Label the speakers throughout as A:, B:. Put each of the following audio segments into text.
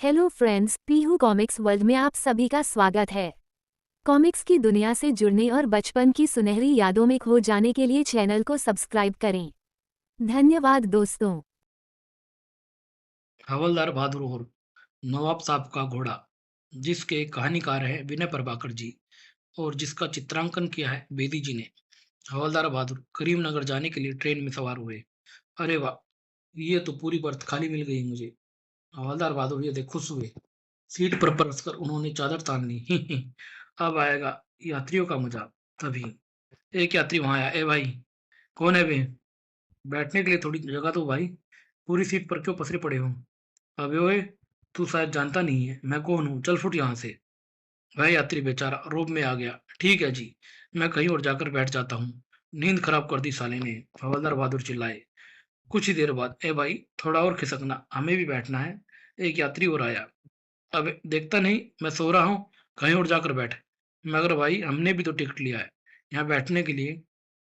A: Hello friends, Pihu comics world में आप सभी का स्वागत है। कॉमिक्स की दुनिया से जुड़ने और बचपन की सुनहरी यादों में खो जाने के लिए चैनल को सब्सक्राइब करें। धन्यवाद दोस्तों।
B: हवलदार बहादुर और नवाब साहब का घोड़ा, जिसके कहानीकार हैं विनय प्रभाकर जी और जिसका चित्रांकन किया है बेदी जी ने। हवलदार बहादुर करीमनगर जाने के लिए ट्रेन में सवार हुए। अरे वाह, ये तो पूरी बर्थ खाली मिल गई मुझे। हवलदार बहादुर ये देख खुश हुए। सीट पर परसकर उन्होंने चादर तान ली। अब आएगा यात्रियों का मजा। तभी एक यात्री वहां आया। ए भाई, कौन है बे? बैठने के लिए थोड़ी जगह दो भाई, पूरी सीट पर क्यों पसरे पड़े हो? अबे ओए, तू शायद जानता नहीं है मैं कौन हूँ, चल फुट यहाँ से। वह यात्री बेचारा रोब में आ गया। ठीक है जी, मैं कहीं और जाकर बैठ जाता हूँ। नींद खराब कर दी साले ने, हवलदार बहादुर चिल्लाए। कुछ ही देर बाद, ए भाई थोड़ा और खिसकना, हमें भी बैठना है। एक यात्री और आया। अब देखता नहीं मैं सो रहा हूँ, कहीं और जाकर बैठ। मगर भाई हमने भी तो टिकट लिया है यहाँ बैठने के लिए।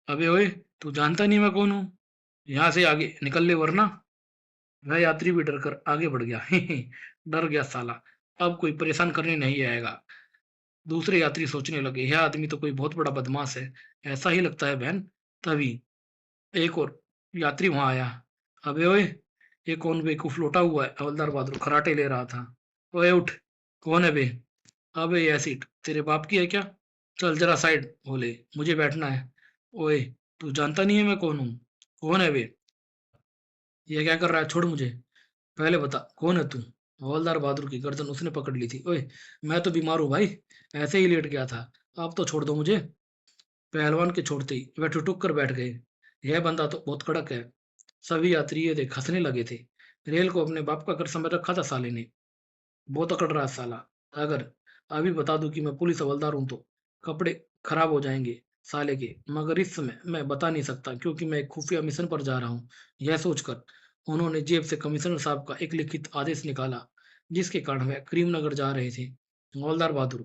B: अबे ओए, तू जानता नहीं मैं कौन हूँ? यहाँ से आगे निकल ले वरना। वह यात्री भी डर कर आगे बढ़ गया। डर गया साला, अब कोई परेशान करने नहीं आएगा। दूसरे यात्री सोचने लगे, यह आदमी तो कोई बहुत बड़ा बदमाश है, ऐसा ही लगता है बहन। तभी एक और यात्री वहां आया। अबे ओए, ये कौन बेवकूफ लोटा हुआ है? हवलदार बहादुर खराटे ले रहा था। ओए उठ, कौन है बे? अबे यह सीट तेरे बाप की है क्या? चल जरा साइड बोले, मुझे बैठना है। ओए, तू जानता नहीं है मैं कौन हूँ? कौन है बे? ये क्या कर रहा है? छोड़ मुझे, पहले बता कौन है तू? हवलदार बहादुर की गर्दन उसने पकड़ ली थी। ओए, मैं तो बीमार हूँ भाई, ऐसे ही लेट गया था। अब तो छोड़ दो मुझे। पहलवान के छोड़ते ही वह ठुठुक कर बैठ गए। यह बंदा तो बहुत कड़क है। सभी यात्री ये देख हंसने लगे थे। रेल को अपने बाप का कर समझ रखा था साले ने। बहुत अकड़ रहा है साला। अगर अभी बता दूं कि मैं पुलिस हवलदार हूं तो कपड़े खराब हो जाएंगे साले के। मगर इस समय मैं बता नहीं सकता क्योंकि मैं एक खुफिया मिशन पर जा रहा हूँ। यह सोचकर उन्होंने जेब से कमिश्नर साहब का एक लिखित आदेश निकाला, जिसके कारण वह करीमनगर जा रहे थे। हवलदार बहादुर,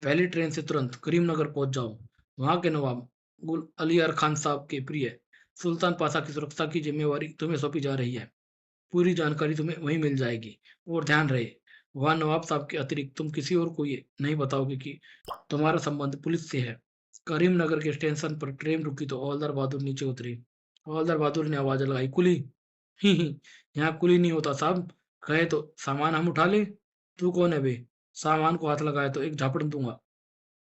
B: पहली ट्रेन से तुरंत करीमनगर पहुंच जाओ। वहां के नवाब गुल अली यार खान साहब के प्रिय सुल्तान पाशा की सुरक्षा की जिम्मेवारी तुम्हें सौंपी जा रही है। पूरी जानकारी तुम्हें वहीं मिल जाएगी। और ध्यान रहे, वहाँ नवाब साहब के अतिरिक्त तुम किसी और को ये नहीं बताओगे कि तुम्हारा संबंध पुलिस से है। करीमनगर के स्टेशन पर ट्रेन रुकी तो हवलदार बहादुर नीचे उतरे। हवलदार बहादुर ने आवाज लगाई, कुली। ही यहाँ कुली नहीं होता साहब, कहे तो सामान हम उठा ले। तू कौन है बे? सामान को हाथ लगाए तो एक झापड़ दूंगा।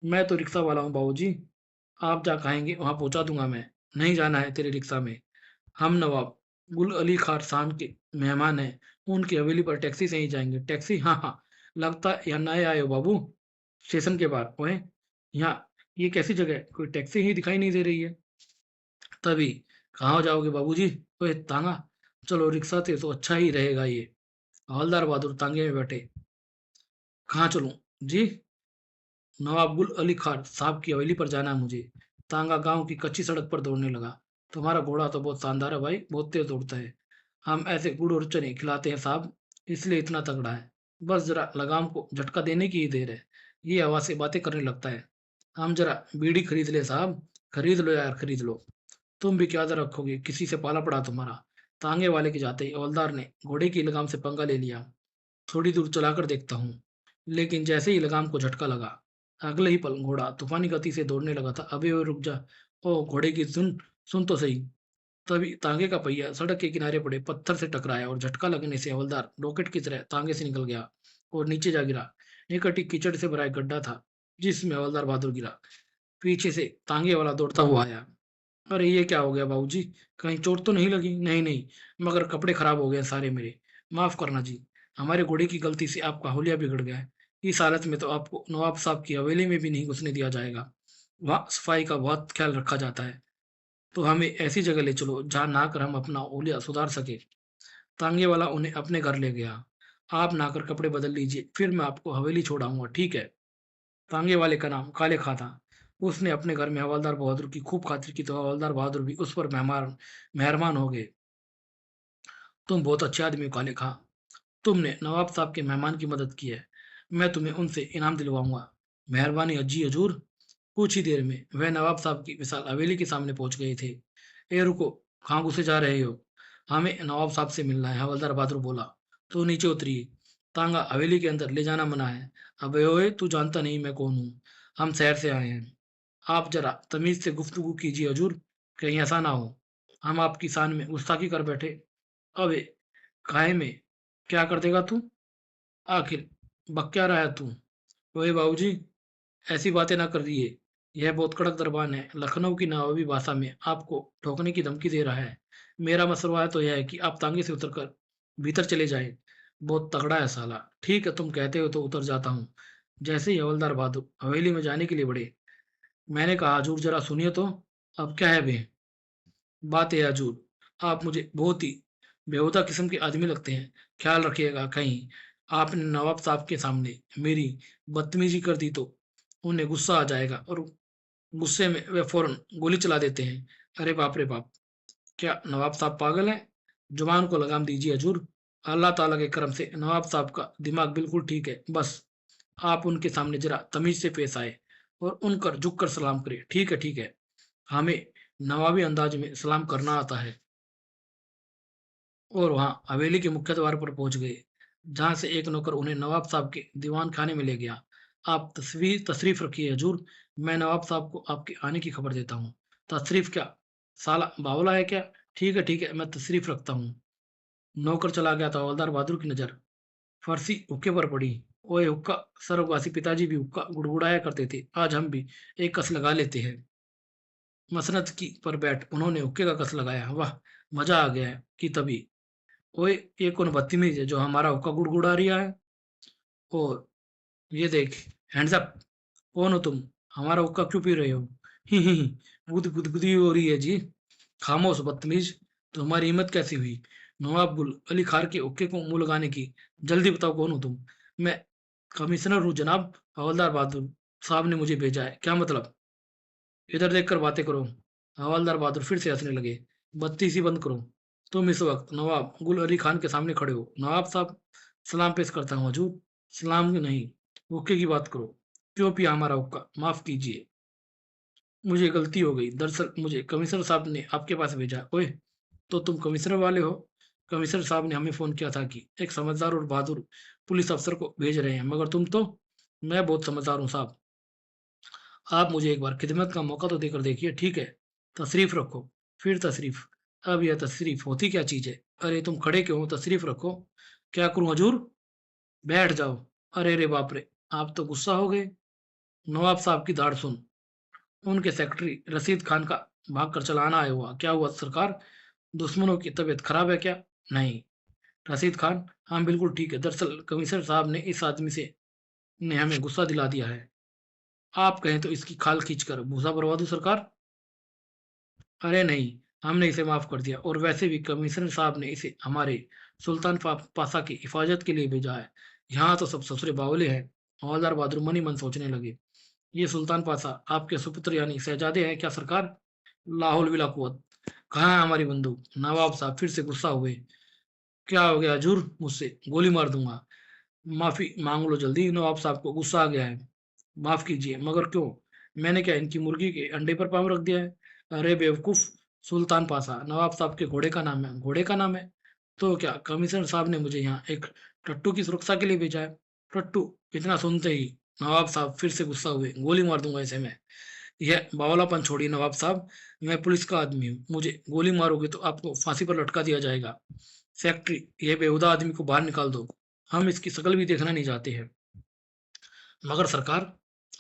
B: मैं तो रिक्शा वाला हूँ बाबूजी, आप जहाँ कहेंगे वहां पहुंचा दूंगा मैं। नहीं जाना है तेरे रिक्शा में। हम नवाब गुल अली खान साहब के मेहमान हैं, उनकी हवेली पर टैक्सी से ही जाएंगे। टैक्सी? हाँ हाँ, लगता है यहाँ नए आए हो बाबू। स्टेशन के बाहर ओए, यहाँ ये कैसी जगह है? कोई टैक्सी ही दिखाई नहीं दे रही है। तभी, कहाँ जाओगे बाबूजी? ओए तांगा, चलो रिक्शा से तो अच्छा ही रहेगा ये। हवलदार बहादुर तांगे में बैठे। कहाँ चलूं जी? नवाब गुल अली खान साहब की हवेली पर जाना है मुझे। तांगा गांव की कच्ची सड़क पर दौड़ने लगा। तुम्हारा घोड़ा तो बहुत शानदार है भाई, बहुत तेज दौड़ता है। हम ऐसे गुड़ और चने खिलाते हैं साहब, इसलिए इतना तगड़ा है। बस जरा लगाम को झटका देने की ही देर है, ये हवा से बातें करने लगता है। हम जरा बीड़ी खरीद ले साहब, खरीद लो यार खरीद लो। तुम भी क्या रखोगे, किसी से पाला पड़ा तुम्हारा। तांगे वाले के जाते ही हवलदार ने घोड़े की लगाम से पंगा ले लिया। थोड़ी दूर चलाकर देखता हूँ। लेकिन जैसे ही लगाम को झटका लगा, अगले ही पल घोड़ा तूफानी गति से दौड़ने लगा था। अबे ओए रुक जा, ओ घोड़े की सुन, सुन तो सही। तभी तांगे का पहिया सड़क के किनारे पड़े पत्थर से टकराया और झटका लगने से हवलदार रॉकेट की तरह तांगे से निकल गया और नीचे जा गिरा। निकट ही कीचड़ से भरा एक गड्ढा था, जिसमें हवलदार बहादुर गिरा। पीछे से तांगे वाला दौड़ता हुआ आया। अरे ये क्या हो गया बाबूजी, कहीं चोट तो नहीं लगी? नहीं नहीं, मगर कपड़े खराब हो गए सारे मेरे। माफ करना जी, हमारे घोड़े की गलती से आपका हुलिया बिगड़ गया है। इस हालत में तो आपको नवाब साहब की हवेली में भी नहीं घुसने दिया जाएगा। वहाँ सफाई का बहुत ख्याल रखा जाता है। तो हमें ऐसी जगह ले चलो जहाँ नहाकर हम अपना हुलिया सुधार सके। तांगे वाला उन्हें अपने घर ले गया। आप नहाकर कपड़े बदल लीजिए, फिर मैं आपको हवेली छोड़ाऊंगा, ठीक है? तांगे वाले का नाम काले खां था। उसने अपने घर में हवलदार बहादुर की खूब खातिर की तो हवलदार बहादुर भी उस पर मेहमान मेहरबान हो गए। तुम बहुत अच्छे आदमी हो काले खां, तुमने नवाब साहब के मेहमान की मदद की है। मैं तुम्हें उनसे इनाम दिलवाऊंगा। मेहरबानी अज्जी हजूर। कुछ ही देर में वह नवाब साहब की विशाल हवेली के सामने पहुंच गए थे। ए रुको, कहाँ घुसे जा रहे हो? हमें नवाब साहब से मिलना है, हवलदार बहादुर बोला। तो नीचे उतरिए, तांगा हवेली के अंदर ले जाना मना है। अबे ओए, तू जानता नहीं मैं कौन हूँ? हम शहर से आए हैं। आप ज़रा तमीज़ से गुफ्तगू कीजिए हजूर, कहीं ऐसा ना हो हम आपकी शान में गुस्ताखी कर बैठे। अबे! काहे में? क्या कर देगा तू? आखिर बक क्या रहा है तू? ओए बाबूजी, ऐसी बातें ना करिए। यह बहुत कड़क दरबान है। लखनऊ की नवाबी भाषा में आपको ठोकने की धमकी दे रहा है। मेरा मसला तो यह है कि आप तांगे से उतरकर भीतर चले जाएँ। बहुत तगड़ा है साला। ठीक है, तुम कहते हो तो उतर जाता हूँ। जैसे ही हवलदार बहादुर हवेली में जाने के लिए बढ़े, मैंने कहा, हजूर ज़रा सुनिए तो। अब क्या है बे? बात है हजूर, आप मुझे बहुत ही बेहुदा किस्म के आदमी लगते हैं। ख्याल रखिएगा कहीं आपने नवाब साहब के सामने मेरी बदतमीजी कर दी तो उन्हें गुस्सा आ जाएगा और गुस्से में वे फौरन गोली चला देते हैं। अरे बाप रे बाप! क्या नवाब साहब पागल हैं? जुबान को लगाम दीजिए हजूर। अल्लाह ताला के करम से नवाब साहब का दिमाग बिल्कुल ठीक है। बस आप उनके सामने ज़रा तमीज़ से पेश आए और उनकर झुककर सलाम करें। ठीक है, ठीक है। हमें नवाबी अंदाज में सलाम करना आता है। और वहाँ हवेली के मुख्य द्वार पर पहुँच गए, जहाँ से एक नौकर उन्हें नवाब साहब के दीवान खाने में ले गया। आप तशरीफ़ रखिए हजूर, मैं नवाब साहब को आपके आने की खबर देता हूँ। तशरीफ़ क्या? साला बावला है क्या? ठीक है, मैं तशरीफ़ रखता हूँ। नौकर चला गया तो हवलदार बहादुर की नज़र फ़ारसी हुक्के पर पड़ी। ओए हुक्का! स्वर्गवासी पिताजी भी हुक्का गुड़गुड़ाया करते थे। आज हम भी एक कस लगा लेते हैं। मसनद की पर बैठ उन्होंने हुक्के का कस लगाया। वाह! मज़ा आ गया है कि तभी ओए! ये कौन बदतमीज़ है जो हमारा हुक्का गुड़गुड़ा रिया है? और ये देख, हैंड्स अप! कौन हो तुम? हमारा हुक्का क्यों पी रहे हो? ही, ही। गुदगुदी हो रही है जी। खामोश बदतमीज़! तुम्हारी हिम्मत कैसी हुई नवाब गुल अली खार के हुक्के को मुँह लगाने की? जल्दी बताओ कौन हो तुम? मैं कमिश्नर हूँ जनाब, हवलदार बहादुर साहब ने मुझे भेजा है। क्या मतलब? इधर देखकर बातें करो। हवलदार बहादुर फिर से हंसने लगे। बत्ती सी बंद करो। तुम इस वक्त नवाब गुल अली खान के सामने खड़े हो। नवाब साहब, सलाम पेश करता हूँ हजूर। सलाम नहीं, हुक्के की बात करो। क्यों पिया हमारा हुक्का? माफ कीजिए, मुझे गलती हो गई। दरअसल मुझे कमिश्नर साहब ने आपके पास भेजा। ओए, तो तुम कमिश्नर वाले हो? कमिश्नर साहब ने हमें फोन किया था कि एक समझदार और बहादुर पुलिस अफसर को भेज रहे हैं, मगर तुम तो। मैं बहुत समझदार हूँ साहब। आप मुझे एक बार खिदमत का मौका तो देकर देखिए। ठीक है, तशरीफ़ रखो। फिर तशरीफ़। अब यह तशरीफ़ होती क्या चीज़ है? अरे तुम खड़े क्यों हो? तशरीफ़ रखो। क्या करूँ हजूर? बैठ जाओ। अरे रे बाप रे! आप तो गुस्सा हो गए। नवाब साहब की दाढ़ सुन। उनके सेक्रेटरी रशीद खान का भाग कर चलाना आया हुआ। क्या हुआ सरकार? दुश्मनों की तबीयत खराब है क्या? नहीं। रशीद खान, हाँ बिल्कुल ठीक है। दरअसल कमिश्नर साहब ने इस आदमी से ने हमें गुस्सा दिला दिया है। आप कहें तो इसकी खाल खींचकर भूसा भरवा दूं सरकार? अरे नहीं, हमने इसे माफ़ कर दिया और वैसे भी कमिश्नर साहब ने इसे हमारे सुल्तान पासा की हिफाज़त के लिए भेजा है। यहाँ तो सब ससुरे बावले हैं। हवलदार बहादुर मन ही मन सोचने लगे। ये सुल्तान पासा आपके सुपुत्र यानी शहजादे हैं क्या सरकार? लाहौल बिला कुव्वत। कहाँ है हमारी बंदूक? नवाब साहब फिर से गुस्सा हुए। क्या हो गया हजूर? मुझसे गोली मार दूंगा। माफ़ी मांग लो जल्दी, नवाब साहब को गुस्सा आ गया है। माफ़ कीजिए, मगर क्यों? मैंने क्या इनकी मुर्गी के अंडे पर पाँव रख दिया है? अरे बेवकूफ़! सुल्तान पासा नवाब साहब के घोड़े का नाम है। घोड़े का नाम है? तो क्या कमिश्नर साहब ने मुझे यहाँ एक टट्टू की सुरक्षा के लिए भेजा है? टट्टू? इतना सुनते ही नवाब साहब फिर से गुस्सा हुए। गोली मार दूँगा इसे मैं। यह बावलापन छोड़िए नवाब साहब, मैं पुलिस का आदमी हूँ। मुझे गोली मारोगे तो आपको फांसी पर लटका दिया जाएगा। सेक्रेटरी, ये बेहुदा आदमी को बाहर निकाल दो। हम इसकी शकल भी देखना नहीं चाहते हैं। मगर सरकार,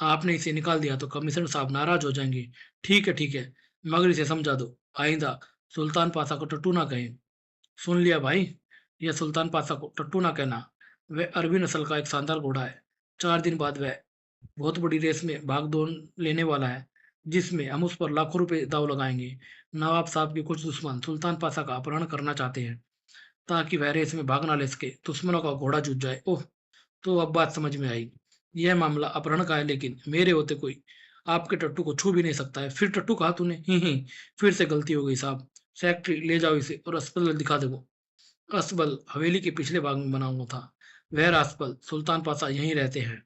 B: आपने इसे निकाल दिया तो कमिश्नर साहब नाराज हो जाएंगे। ठीक है, मगर इसे समझा दो। आइंदा सुल्तान पासा को टट्टू ना कहें। सुन लिया भाई, यह सुल्तान पासा को टट्टू ना कहना। वह अरबी नस्ल का एक शानदार घोड़ा है। 4 दिन बाद वह बहुत बड़ी रेस में भाग दौड़ लेने वाला है, जिसमें हम उस पर लाखों रुपए दांव लगाएंगे। नवाब साहब के कुछ दुश्मन सुल्तान पासा का अपहरण करना चाहते हैं, ताकि वह रेस में भाग ना ले सके। दुश्मनों का घोड़ा जुट जाए। ओह, तो अब बात समझ में आई। यह मामला अपहरण का है, लेकिन मेरे होते कोई आपके टट्टू को छू भी नहीं सकता है। फिर टट्टू कहा तूने? ही, फिर से गलती हो गई साहब। सेक्रेटरी, ले जाओ इसे और अस्पताल दिखा दो। असबल हवेली के पिछले भाग में बना हुआ था। वह रासबल सुल्तान पासा यहीं रहते हैं।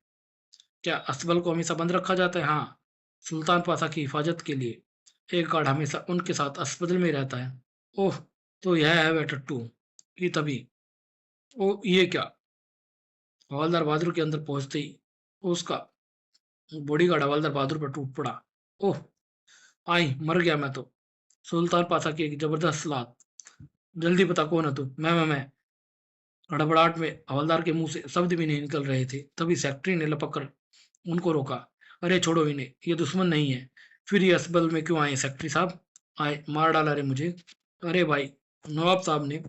B: क्या असबल को हमेशा बंद रखा जाता है? हाँ, सुल्तान पासा की हिफाजत के लिए एक गार्ड हमेशा उनके साथ अस्पताल में ही रहता है। ओह, तो यह है वह टट्टू। ये तभी। ओ, ये क्या? हवलदार बहादुर के अंदर पहुंचते ही उसका बॉडीगार्ड हवलदार बहादुर पर टूट पड़ा। ओह! आई, मर गया मैं तो। सुल्तान पासा की एक जबरदस्त लात। जल्दी बता कौन है तू? मैं। हड़बड़ाहट में हवलदार के मुंह से शब्द भी नहीं निकल रहे थे। तभी सेक्रेटरी ने लपक कर उनको रोका। अरे छोड़ो इन्हें, ये दुश्मन नहीं है। फिर ये अस्पताल में क्यों आए सेक्रेटरी साहब? आए, मार डाला रे मुझे। अरे भाई, नवाब साहब ने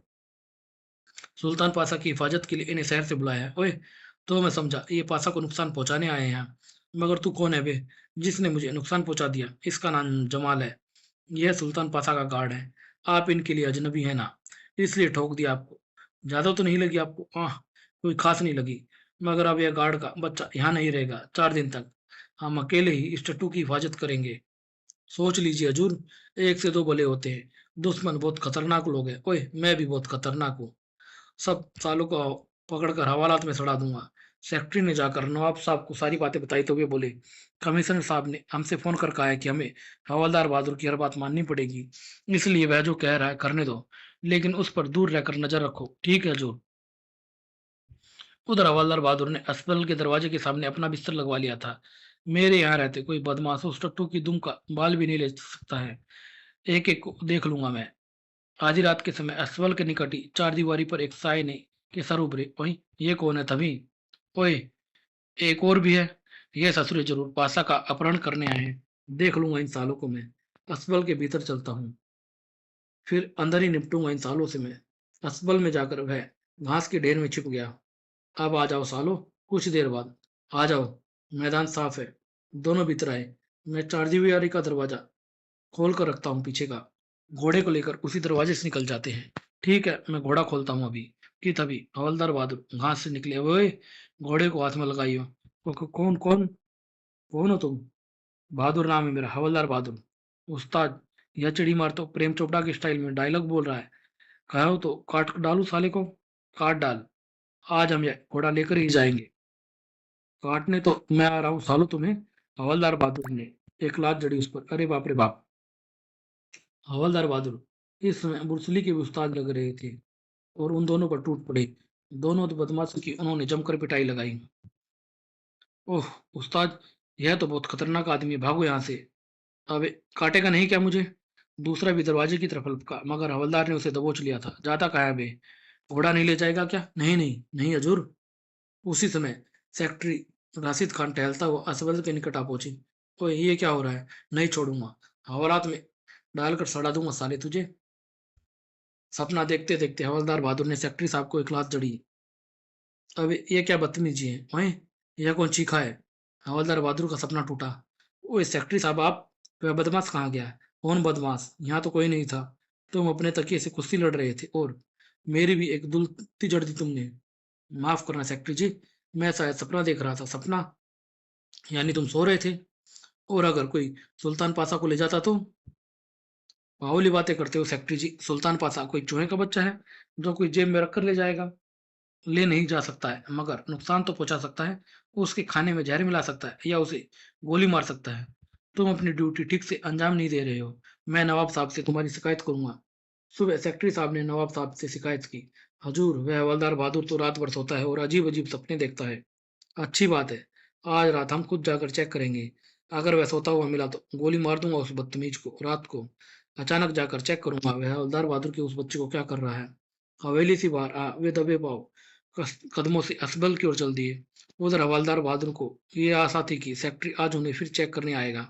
B: सुल्तान पासा की हिफाजत के लिए इन्हें शहर से बुलाया है। ओए, तो मैं समझा ये पासा को नुकसान पहुंचाने आए हैं यहाँ। मगर तू कौन है बे, जिसने मुझे नुकसान पहुंचा दिया? इसका नाम जमाल है। यह सुल्तान पासा का गार्ड है। आप इनके लिए अजनबी है ना, इसलिए ठोक दिया आपको। ज्यादा तो नहीं लगी आपको? हाँ, कोई खास नहीं लगी। मगर अब यह गार्ड का बच्चा यहाँ नहीं रहेगा 4 दिन तक। हम अकेले ही इस टट्टू की हिफाजत करेंगे। सोच लीजिए हजूर, एक से दो भले होते हैं। दुश्मन बहुत खतरनाक लोग हैं। ओए, मैं भी बहुत खतरनाक हूँ। सब सालों को पकड़कर हवालात में सड़ा दूंगा। सेक्रेटरी ने जाकर नवाब साहब को सारी बातें बताई तो वे बोले, कमिश्नर साहब ने हमसे फोन कर कहा है कि हमें हवलदार बहादुर की हर बात माननी पड़ेगी। इसलिए वह जो कह रहा है करने दो, लेकिन उस पर दूर रहकर नजर रखो, ठीक है जो? उधर हवलदार बहादुर ने अस्पताल के दरवाजे के सामने अपना बिस्तर लगवा लिया था। मेरे यहाँ रहते कोई बदमाश उस टट्टू की दुम का बाल भी नहीं ले सकता है। एक एक को देख लूंगा मैं। आधी रात के समय अस्पताल के निकट ही चार दीवारी पर एक साय ने के सर उभरे। वही, ये कौन है तभी? ओए, एक और भी है। ये ससुरे जरूर पासा का अपहरण करने आए हैं। देख लूंगा इन सालों को मैं। अस्पताल के भीतर चलता हूँ, फिर अंदर ही निपटूंगा इन सालों से मैं। अस्पताल में जाकर वह घास के ढेर में छिप गया। अब आ जाओ सालो, कुछ देर बाद आ जाओ। मैदान साफ है। दोनों भीतर आए। मैं चार दीवारी का दरवाजा खोल कर रखता हूँ पीछे का। घोड़े को लेकर उसी दरवाजे से निकल जाते हैं। ठीक है, मैं घोड़ा खोलता हूँ अभी। कि तभी हवलदार बहादुर घास से निकले। ओए, घोड़े को हाथ में लगाइयो। कौन कौन कौन हो तुम? बहादुर नाम है मेरा, हवलदार बहादुर। उस्ताद, यह चिड़ी मार तो प्रेम चोपड़ा के स्टाइल में डायलॉग बोल रहा है। कहो तो काट डालू साले को। काट डाल। आज हम ये घोड़ा लेकर ही जाएंगे। काटने तो मैं आ रहा हूँ सालो तुम्हें। हवलदार बहादुर ने एक लात जड़ी उस पर। अरे बाप रे बाप! हवलदार बहादुर इस समय बुर्सली के भी उस्ताद लग रहे थे और उन दोनों पर टूट पड़े। दोनों तो बदमाशों की उन्होंने जमकर पिटाई लगाई। ओह उस्ताद, यह तो बहुत खतरनाक आदमी है, भागो यहाँ से। अबे, काटेगा नहीं क्या मुझे? दूसरा भी दरवाजे की तरफ लपका, मगर हवलदार ने उसे दबोच लिया था। जाता कहाँ है बे? घोड़ा नहीं ले जाएगा क्या? नहीं नहीं नहीं हजूर। उसी समय सेक्रेटरी राशिद खान टहलता हुआ असवद के निकट आ पहुंची। ओए, ये क्या हो रहा है? नहीं छोड़ूंगा। हवालात में डालकर सड़ा दूंगा साले तुझे। सपना देखते देखते हवलदार बहादुर ने सेक्रेटरी साहब को एक लात जड़ी। अब ये क्या बदतमीजी है? वहीं, यह कौन चीखा है? हवलदार बहादुर का सपना टूटा। ओए सेक्रेटरी साहब, आप? वह बदमाश कहाँ गया? कौन बदमाश? यहाँ तो कोई नहीं था। तुम अपने तकिए से कुश्ती लड़ रहे थे और मेरी भी एक दुलती जड़ दी तुमने। माफ करना सेक्रेटरी जी, मैं शायद सपना देख रहा था। सपना? यानी तुम सो रहे थे? और अगर कोई सुल्तान पासा को ले जाता तो? बाहुली बातें करते हो सेक्रेटरी जी। सुल्तान पासा कोई चूहे का बच्चा है जो कोई जेब में रखकर ले जाएगा? ले नहीं जा सकता है, मगर नुकसान तो पहुंचा सकता है। उसके खाने में जहर मिला सकता है या उसे गोली मार सकता है। तुम अपनी ड्यूटी ठीक से अंजाम नहीं दे रहे हो। मैं नवाब साहब से तुम्हारी शिकायत करूंगा। सुबह सेक्रेटरी साहब ने नवाब साहब से शिकायत की। हजूर, वह हवलदार बहादुर तो रात भर सोता है और अजीब अजीब सपने देखता है। अच्छी बात है, आज रात हम खुद जाकर चेक करेंगे। अगर वह सोता हुआ मिला तो गोली मार दूंगा उस बदतमीज को। रात को अचानक जाकर चेक करूंगा वह हवलदार बहादुर के उस बच्चे को क्या कर रहा है। हवेली से बाहर आ, वे दबे पाँव कदमों से असबल की ओर चल दिए। उधर हवलदार बहादुर को ये आशा थी कि सेक्रेटरी आज उन्हें फिर चेक करने आएगा।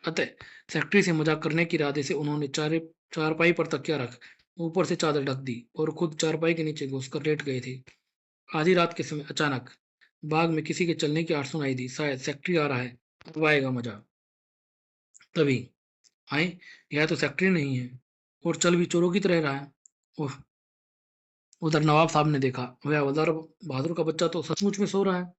B: अतः सेक्रेटरी से मजाक करने के इरादे से उन्होंने चारपाई पर तकिया रख ऊपर से चादर ढक दी और खुद चारपाई के नीचे घुसकर लेट गए थे। आधी रात के समय अचानक बाग में किसी के चलने की आवाज सुनाई दी। शायद सेक्रेटरी आ रहा है, अब आएगा मजा। तभी, आए, यह तो सेक्रेटरी नहीं है और चल भी चोरों की तरह रहा है। ओह! उधर नवाब साहब ने देखा वह हवलदार बहादुर का बच्चा तो सचमुच में सो रहा है।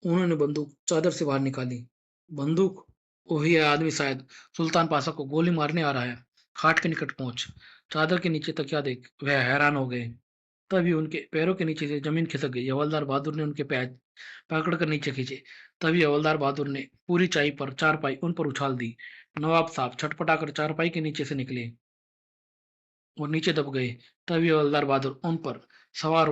B: उन्होंने बंदूक चादर से बाहर निकाली। बंदूक? वही है आदमी, शायद सुल्तान पासा को गोली मारने आ रहा है। खाट के निकट पहुंच चादर के नीचे तकिया देख वह हैरान हो गए। तभी उनके पैरों के नीचे से जमीन खिसक गई। हवलदार बहादुर ने उनके पैर पकड़कर नीचे खींचे। तभी हवलदार बहादुर ने पूरी चाई पर चारपाई उन पर उछाल दी। नवाब साहब छटपटाकर चारपाई के नीचे से निकले और नीचे दब गए। तभी हवलदार बहादुर उन पर सवार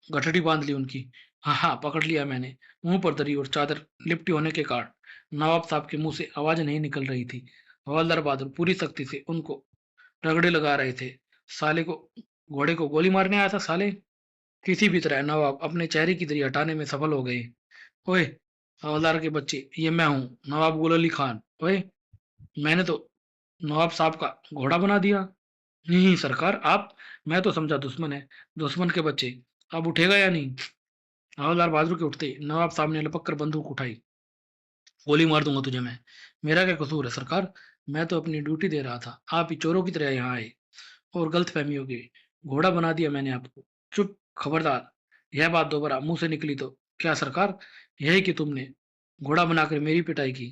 B: गठड़ी बांध ली उनकी। हाँ, हाँ, पकड़ लिया मैंने। मुँह पर दरी और चादर लिपटी होने के कारण नवाब साहब के मुँह से आवाज़ नहीं निकल रही थी। हवलदार बहादुर पूरी सख्ती से उनको रगड़े लगा रहे थे। साले को घोड़े को गोली मारने आया था साले! किसी भी तरह नवाब अपने चेहरे की दरी हटाने में सफल हो गए। ओए! हवलदार के बच्चे, ये मैं हूँ, नवाब गुल अली खान। ओए! मैंने तो नवाब साहब का घोड़ा बना दिया। नहीं सरकार आप, मैं तो समझा दुश्मन है। दुश्मन के बच्चे, अब उठेगा या नहीं? हवलदार बहादुर के उठते ही नवाब साहब ने लपक कर बंदूक उठाई। गोली मार दूंगा तुझे मैं। मेरा क्या कसूर है सरकार? मैं तो अपनी ड्यूटी दे रहा था। आप ही चोरों की तरह यहाँ आए और गलतफहमी हो गई। घोड़ा बना दिया मैंने आपको। चुप, खबरदार। यह बात दोबारा मुंह से निकली तो क्या सरकार, यही कि तुमने घोड़ा बनाकर मेरी पिटाई की?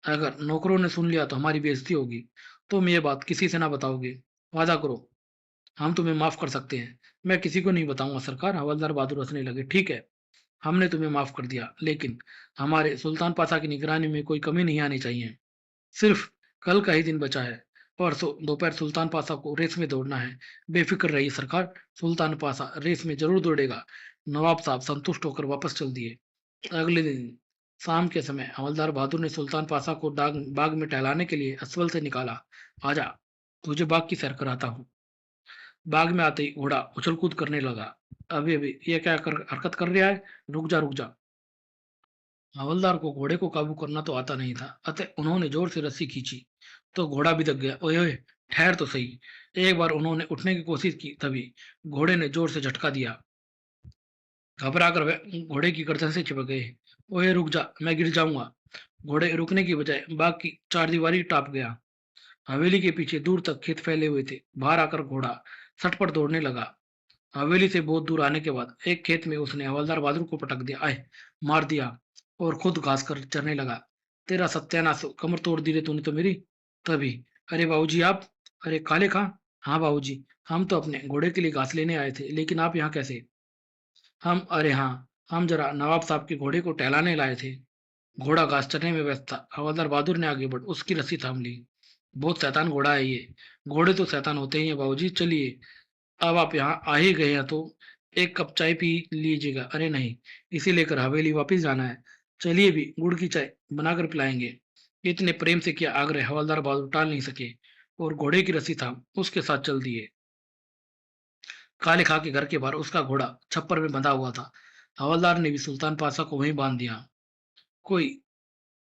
B: अगर नौकरों ने सुन लिया तो हमारी बेइज्जती होगी। तुम ये बात किसी से ना बताओगे। वादा करो, हम तुम्हें माफ कर सकते हैं। मैं किसी को नहीं बताऊंगा सरकार। हवलदार बहादुर हंसने लगे। ठीक है, हमने तुम्हें माफ कर दिया, लेकिन हमारे सुल्तान पाशा की निगरानी में कोई कमी नहीं आनी चाहिए। सिर्फ कल का ही दिन बचा है। परसों दोपहर सुल्तान पासा को रेस में दौड़ना है। बेफिक्र रहिए सरकार, सुल्तान पासा रेस में जरूर दौड़ेगा। नवाब साहब संतुष्ट होकर वापस चल दिए। अगले दिन शाम के समय हवलदार बहादुर ने सुल्तान पासा को बाग में टहलाने के लिए असवल से निकाला। आजा, तुझे बाग की सैर कराता हूँ। बाग में आते ही घोड़ा उछल कूद करने लगा। अभी अभी ये क्या हरकत कर रहा है? रुक जा रुक जा। हवलदार को घोड़े को काबू करना तो आता नहीं था, अतः उन्होंने जोर से रस्सी खींची तो घोड़ा भी दब गया। ओए ओए, ठहर तो सही। एक बार उन्होंने उठने की कोशिश की, तभी घोड़े ने जोर से झटका दिया। घबरा कर वे घोड़े की गर्दन से चिपक गए। ओए रुक जा, मैं गिर जाऊंगा। घोड़े रुकने की बजाय बाग की चारदीवारी टाप गया। हवेली के पीछे दूर तक खेत फैले हुए थे। बाहर आकर घोड़ा सटपट दौड़ने लगा। हवेली से बहुत दूर आने के बाद एक खेत में उसने हवलदार बहादुर को पटक दिया। आए, मार दिया और खुद घास कर चरने लगा। तेरा सत्यानाश हो, कमर तोड़ दी रे तूने तो मेरी। तभी, अरे बाबूजी आप, अरे काले खां। हाँ बाबूजी, हम तो अपने घोड़े के लिए घास लेने आए थे, लेकिन आप यहाँ कैसे? अरे हाँ, हम जरा नवाब साहब के घोड़े को टहलाने लाए थे। घोड़ा घास चरने में व्यस्त था। हवलदार बहादुर ने आगे बढ़ उसकी रस्सी थाम ली। बहुत शैतान घोड़ा है ये। घोड़े तो शैतान होते ही हैं बाबूजी। चलिए, अब आप यहाँ आ ही गए हैं तो एक कप चाय पी लीजिएगा। अरे नहीं, इसे लेकर हवेली वापस जाना है। चलिए भी गुड़ की चाय बनाकर पिलाएंगे। इतने प्रेम से किया आग्रह हवलदार बहादुर टाल नहीं सके और घोड़े की रस्सी थाम उसके साथ चल दिए। काले खा के घर के बाहर उसका घोड़ा छप्पर में बंधा हुआ था। हवलदार ने भी सुल्तान पाशा को वहीं बांध दिया। कोई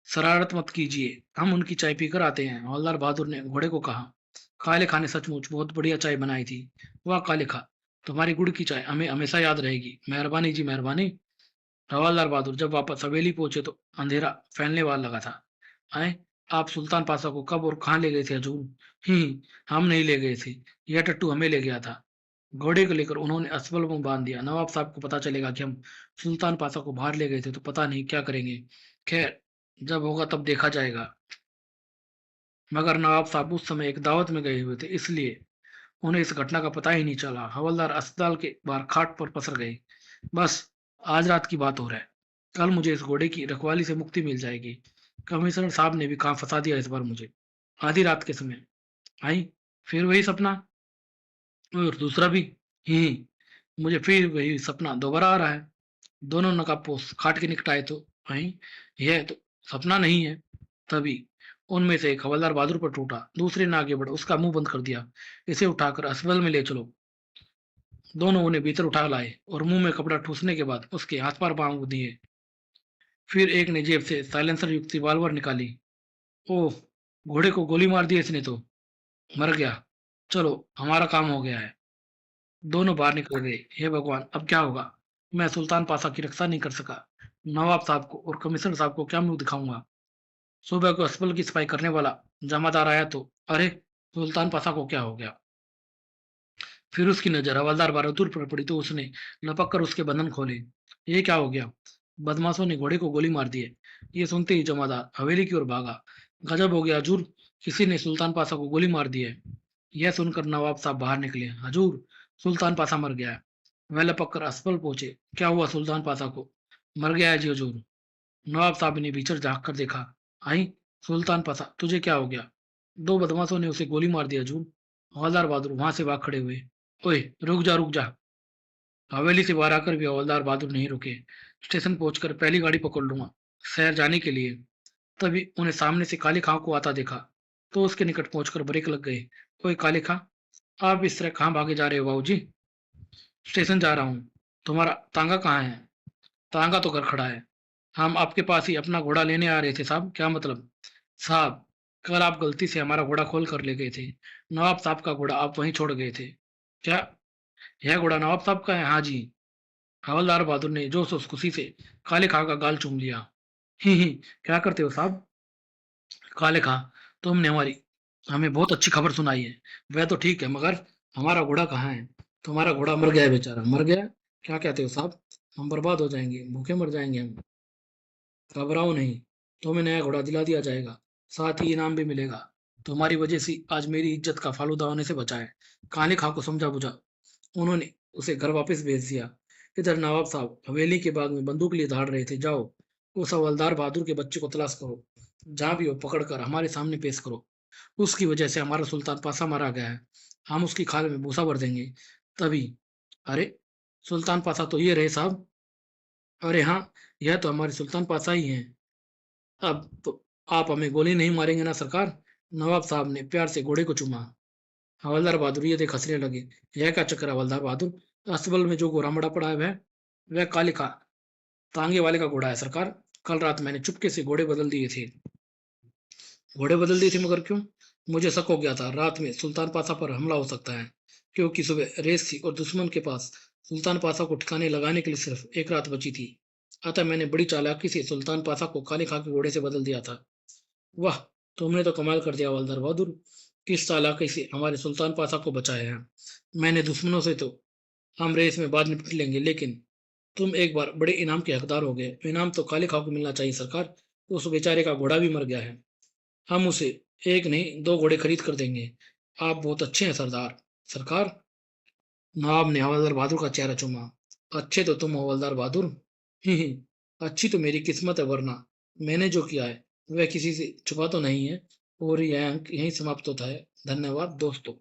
B: शरारत मत कीजिए, हम उनकी चाय पीकर आते हैं, हवलदार बहादुर ने घोड़े को कहा। काले खा ने सचमुच बहुत बढ़िया चाय बनाई थी। वाह काले खा, तुम्हारी गुड़ की चाय हमें हमेशा याद रहेगी। मेहरबानी जी मेहरबानी। हवलदार बहादुर जब वापस हवेली पहुंचे तो अंधेरा फैलने वाला लगा था। आए, आप सुल्तान पाशा को कब और कहाँ ले गए थे हजूर? हम नहीं ले गए थे, यह टट्टू हमें ले गया था। घोड़े को लेकर उन्होंने असबल में बांध दिया। नवाब साहब को पता चलेगा कि हम सुल्तान पाशा को बाहर ले गए थे तो पता नहीं क्या करेंगे। खैर, जब होगा तब देखा जाएगा। मगर नवाब साहब उस समय एक दावत में गए हुए थे, इसलिए उन्हें इस घटना का पता ही नहीं चला। हवलदार अस्पताल के बाहर खाट पर पसर गए। बस, आज रात की बात हो रहा है। कल मुझे इस घोड़े की रखवाली से मुक्ति मिल जाएगी। कमिश्नर साहब ने भी काम फंसा दिया इस बार मुझे। आधी रात के समय आई फिर वही सपना, और दूसरा भी। ही मुझे फिर वही सपना दोबारा आ रहा है। दोनों नकाबपोश खाट के निकटाए तो वहीं, यह तो सपना नहीं है। तभी उनमें से एक हवलदार बहादुर पर टूटा। दूसरे ने आगे बढ़ा उसका मुंह बंद कर दिया। इसे उठाकर अस्पताल में ले चलो। दोनों उन्हें भीतर उठा लाए और मुंह में कपड़ा ठूसने के बाद उसके हाथ पार बांध दिए। फिर एक ने जेब से साइलेंसर युक्त रिवॉल्वर निकाली। ओह, घोड़े को गोली मार दी इसने तो। मर गया। चलो, हमारा काम हो गया है। दोनों बाहर निकल गए। हे भगवान, अब क्या होगा? मैं सुल्तान पाशा की रक्षा नहीं कर सका। नवाब साहब को और कमिश्नर साहब को क्या मुंह दिखाऊंगा? सुबह को अस्पताल की सफाई करने वाला जमादार आया तो अरे, सुल्तान पाशा को क्या हो गया? फिर उसकी नजर हवलदार बहादुर पर पड़ी तो उसने लपक कर उसके बंधन खोले। ये क्या हो गया? बदमाशों ने घोड़े को गोली मार दी है। ये सुनते ही जमादार हवेली की ओर भागा। गजब हो गया हजूर, किसी ने सुल्तान पाशा को गोली मार दी है। यह सुनकर नवाब साहब बाहर निकले। हजूर, सुल्तान पाशा मर गया है। वह लपक कर अस्पताल पहुंचे। क्या हुआ सुल्तान पाशा को? मर गया है जी हजूर। नवाब साहब ने भीतर झाँक कर देखा। आई, सुल्तान पाशा तुझे क्या हो गया? दो बदमाशों ने उसे गोली मार दी हजूर। हवलदार बहादुर वहां से भाग खड़े हुए। ओए रुक जा रुक जा। हवेली से बाहर आकर भी हवलदार बहादुर नहीं रुके। स्टेशन पहुंचकर पहली गाड़ी पकड़ लूंगा शहर जाने के लिए। तभी उन्हें सामने से काली खां को आता देखा, तो उसके निकट पहुंचकर ब्रेक लग गए। ओए काली खां, आप इस तरह कहाँ भागे जा रहे हो बाबूजी? स्टेशन जा रहा हूँ। तुम्हारा तांगा कहाँ है? तांगा तो घर खड़ा है। हम आपके पास ही अपना घोड़ा लेने आ रहे थे साहब। क्या मतलब? साहब, कल आप गलती से हमारा घोड़ा खोल कर ले गए थे। नवाब साहब का घोड़ा आप वहीं छोड़ गए थे। क्या यह घोड़ा नवाब साहब का है? हाँ जी। हवलदार बहादुर ने जोश और खुशी से काले खां का गाल चूम लिया। ही, क्या करते हो साहब? काले खां, तुमने हमें बहुत अच्छी खबर सुनाई है। वह तो ठीक है, मगर हमारा घोड़ा कहाँ है? तुम्हारा घोड़ा मर गया है बेचारा। मर गया? क्या कहते हो साहब? हम बर्बाद हो जाएंगे, भूखे मर जाएंगे हम। घबराओ नहीं, तुम्हें नया घोड़ा दिला दिया जाएगा, साथ ही इनाम भी मिलेगा। तुम्हारी वजह से आज मेरी इज्जत का फालूदा होने से बचा है। काले खां को समझा बुझा उन्होंने उसे घर वापस भेज दिया। इधर नवाब साहब हवेली के बाग में बंदूक लिए दहाड़ रहे थे। जाओ, उस हवलदार बहादुर के बच्चे को तलाश करो, जहां भी हो पकड़ कर हमारे सामने पेश करो। उसकी वजह से हमारा सुल्तान पासा मारा गया है। हम उसकी खाल में भूसा भर देंगे। तभी, अरे, सुल्तान पासा तो ये रहे साहब। अरे हाँ, यह तो हमारे सुल्तान पासा ही हैं। अब तो आप हमें गोली नहीं मारेंगे ना सरकार? नवाब साहब ने प्यार से घोड़े को चूमा। हवलदार बहादुर ये देख हंसने लगे। यह क्या चक्कर है हवलदार बहादुर? अस्तबल में जो घोड़ा मड़ा पड़ा है वह काली खा तांगे वाले का घोड़ा है सरकार। कल रात मैंने चुपके से घोड़े बदल दिए थे। घोड़े बदल दिए थे, मगर क्यों? मुझे शक हो गया था रात में सुल्तान पासा पर हमला हो सकता है, क्योंकि सुबह रेस थी और दुश्मन के पास सुल्तान पासा को ठिकाने लगाने के लिए सिर्फ एक रात बची थी। अतः मैंने बड़ी चालाकी से सुल्तान पासा को काले खा के घोड़े से बदल दिया था। वाह, तुमने तो कमाल कर दिया हवलदार बहादुर। किस चालाकी से हमारे सुल्तान पासा को बचाया है। मैंने दुश्मनों से तो हम रेस में बाद निपट लेंगे, लेकिन तुम एक बार बड़े इनाम के हकदार हो गए। इनाम तो काले खां को मिलना चाहिए सरकार। उस बेचारे का घोड़ा भी मर गया है। हम उसे एक नहीं दो घोड़े खरीद कर देंगे। आप बहुत अच्छे हैं सरदार। सरकार, नवाब ने हवलदार बहादुर का चेहरा चूमा। अच्छे तो तुम हो हवलदार बहादुर। ही, अच्छी तो मेरी किस्मत है, वरना मैंने जो किया है वह किसी से छुपा तो नहीं है। और यह अंक यहीं समाप्त होता है। धन्यवाद दोस्तों।